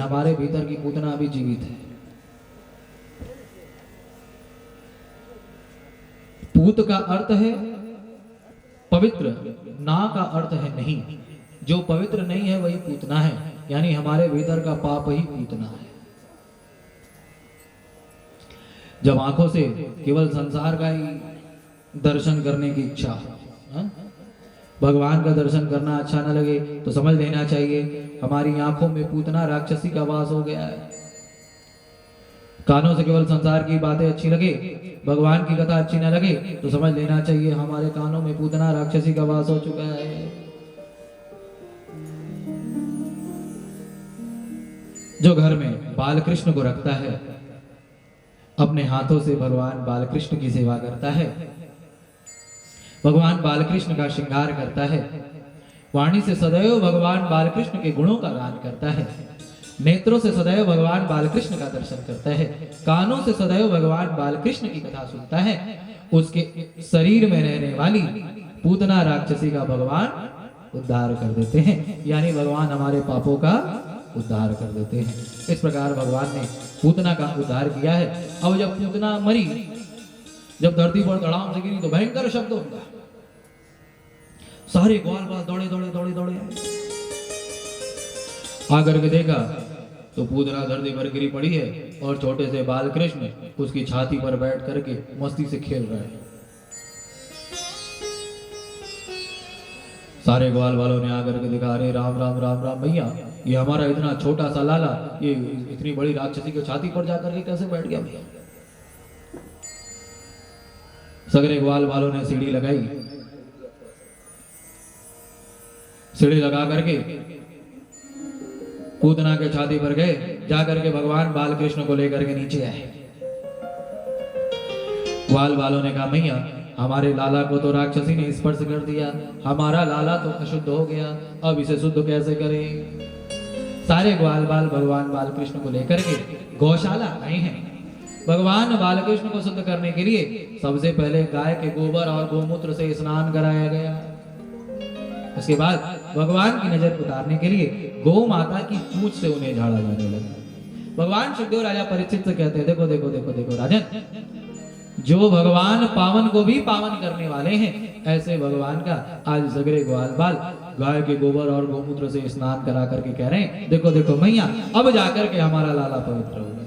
हमारे भीतर की पूतना अभी जीवित है। पूत का अर्थ है पवित्र, ना का अर्थ है नहीं। जो पवित्र नहीं है वही पूतना है, यानी हमारे भीतर का पाप ही पूतना है। जब आंखों से केवल संसार का ही दर्शन करने की इच्छा हो, भगवान का दर्शन करना अच्छा न लगे तो समझ लेना चाहिए हमारी आंखों में पूतना राक्षसी का वास हो गया है। कानों से केवल संसार की बातें अच्छी लगे, भगवान की कथा अच्छी न लगे तो समझ लेना चाहिए हमारे कानों में पूतना राक्षसी का वास हो चुका है। जो घर में बाल कृष्ण को रखता है, अपने हाथों से भगवान बाल कृष्ण की सेवा करता है, भगवान बाल कृष्ण का श्रृंगार करता है, वाणी से सदैव भगवान बाल कृष्ण के गुणों का गान करता है, नेत्रों से सदैव भगवान बाल कृष्ण का दर्शन करता है, कानों से सदैव भगवान बाल कृष्ण की कथा सुनता है, उसके शरीर में रहने वाली पूतना राक्षसी का भगवान उद्धार कर देते हैं, यानी भगवान हमारे पापों का उद्धार कर देते हैं। इस प्रकार भगवान ने पूतना का उद्धार किया है। अब जब पूतना मरी, जब धरती पर धड़ाम से गिरी तो भयंकर शब्द होगा, सारे ग्वाल बाल दौड़े दौड़े दौड़े दौड़े आकर के देखा तो पूतना धरती पर गिरी पड़ी है और छोटे से बाल कृष्ण उसकी छाती पर बैठ करके मस्ती से खेल रहे हैं। सारे ग्वाल वालों ने आकर के दिखा, अरे राम राम राम राम भैया, ये हमारा इतना छोटा सा लाला ये इतनी बड़ी राक्षसी की छाती पर जाकर के कैसे बैठ गया भैया। सगरे ग्वाल वालों ने सीढ़ी लगाई, सीढ़ी लगा करके पूतना के छाती पर गए, जाकर के भगवान बाल कृष्ण को लेकर के नीचे आए। ग्वाल वालों ने कहा, भैया हमारे लाला को तो राक्षसी ने स्पर्श कर दिया, हमारा लाला तो अशुद्ध हो गया, अब इसे शुद्ध कैसे करें। सारे ग्वाल बाल भगवान बाल कृष्ण को लेकर के गौशाला आए हैं। भगवान बाल कृष्ण को शुद्ध करने के लिए सबसे पहले गाय के गोबर और गोमूत्र से स्नान कराया गया। उसके बाद भगवान की नजर उतारने के लिए गौ माता की पूंछ से उन्हें झाड़ा जाने लगा। भगवान सुखदेव राजा परीक्षित से कहते हैं, देखो देखो देखो देखो राजन, जो भगवान पावन को भी पावन करने वाले हैं, ऐसे भगवान का आज सगरे ग्वाल बाल गाय के गोबर और गोमूत्र से स्नान करा करके कह रहे हैं, देखो देखो मैया अब जाकर के हमारा लाला पवित्र होगा।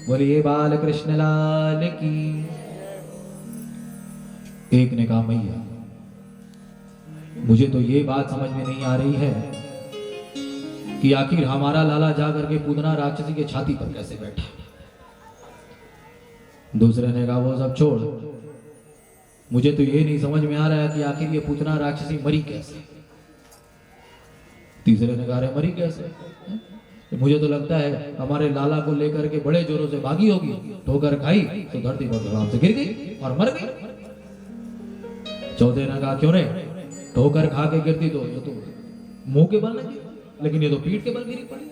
बोलिए बाल कृष्ण लाल की। एक ने कहा, मैया मुझे तो ये बात समझ में नहीं आ रही है कि आखिर हमारा लाला जाकर के पूतना राक्षसी के छाती पर कैसे बैठा। दूसरे ने कहा, वो सब छोड़, मुझे तो ये नहीं समझ में आ रहा है कि आखिर ये पूतना राक्षसी मरी कैसे। तीसरे ने कहा, अरे मरी कैसे, मुझे तो लगता है हमारे लाला को लेकर के बड़े जोरों से भागी होगी, ठोकर खाई तो धरती पर धड़ाम से गिर गई और मर गई। चौथे ने कहा, क्यों रे, ठोकर खा के गिरती तो ये तो मुंह के बल लगी, लेकिन ये तो पीठ के बल गिरी पड़ी।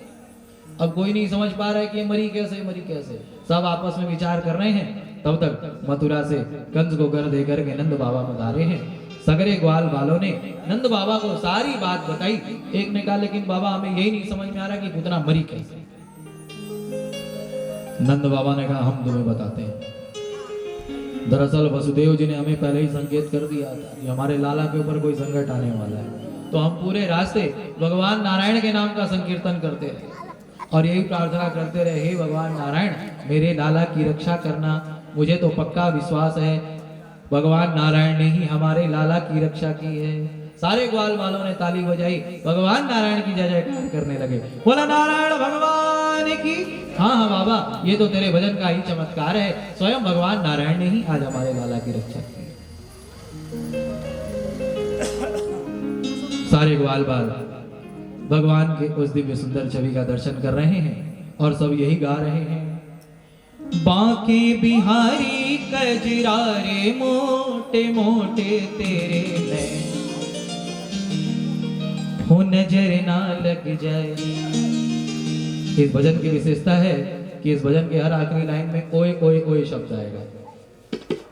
अब कोई नहीं समझ पा रहा है कि ये मरी कैसे मरी कैसे। सब आपस में विचार कर रहे हैं। तब तक मथुरा से कंस को घर देकर के नंद बाबा पधारे हैं। सगरे ग्वाल वालों ने नंद बाबा को सारी बात बताई। एक ने कहा, लेकिन बाबा हमें यही नहीं समझ में आ रहा कि पूतना मरी कैसे। नंद बाबा ने कहा, हम तुम्हें बताते हैं। दरअसल वसुदेव जी ने हमें पहले ही संकेत कर दिया था कि हमारे लाला के ऊपर कोई संकट आने वाला है, तो हम पूरे रास्ते भगवान नारायण के नाम का संकीर्तन करते रहे और यही प्रार्थना करते रहे, हे भगवान नारायण मेरे लाला की रक्षा करना। मुझे तो पक्का विश्वास है भगवान नारायण ने ही हमारे लाला की रक्षा की है। सारे ग्वाल वालों ने ताली बजाई, भगवान नारायण की जय जयकार करने लगे। बोला नारायण भगवान की। हाँ हाँ बाबा, ये तो तेरे भजन का ही चमत्कार है, स्वयं भगवान नारायण ने ही आज हमारे लाला की रक्षा की। सारे ग्वाल बाल भगवान के उस दिव्य सुंदर छवि का दर्शन कर रहे हैं और सब यही गा रहे हैं, बांके बिहारी कजरारे मोटे मोटे तेरे नैन, हो नजर ना लग जाए। इस भजन की विशेषता है कि इस भजन के हर आखिरी लाइन में ओए ओए ओए शब्द आएगा।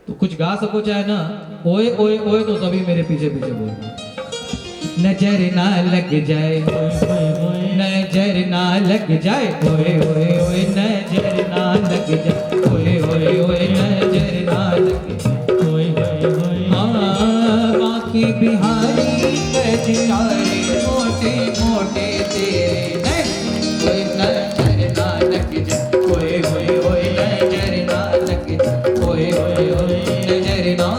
तो कुछ गा सको चाहे ना, ओए ओए ओए तो सभी मेरे पीछे पीछे बोलना। नजर ना लग जाए, नजर ना लग जाए, ओए ओए ओए नजर ना लग जाए, ओए ओए ओए नजर ना लग जाए, ओए ओए ओए। हाँ बाकी बिहारी कजरारे मोटे मोटे तेरे नहीं, ओए नजर ना लग जाए, ओए ओए ओए नजर ना लग जाए, ओए ओए ओए नजर ना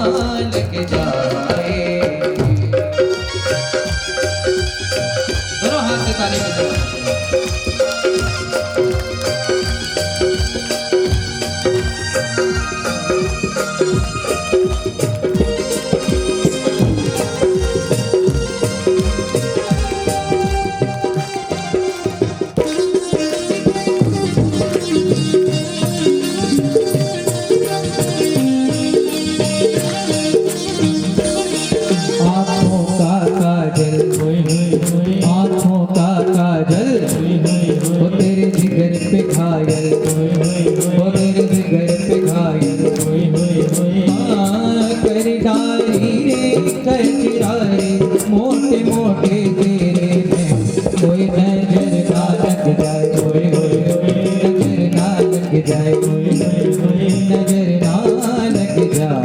लग जाए। दोनों हाथ से ताली बजाओ। आँखों का काजल, आँखों का काजल, वो तेरे जिगर पे घायल, वो तेरे जिगर पे घायल, हाँ कर डाली रे कजरारे मोटे मोटे तेरे में, कोई नजर ना लग जाए, ओए ओए ओए नजर ना लग जाए, ओए ओए ओए नजर ना लग जाए।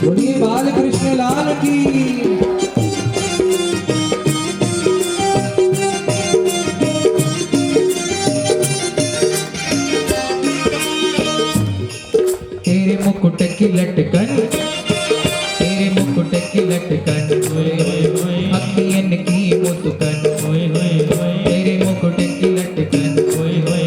बोलिए बालकृष्ण लाल की। तेरे मुकुट की लटकन, तेरे मुकुट की लटकन, अखियन की मुस्कान,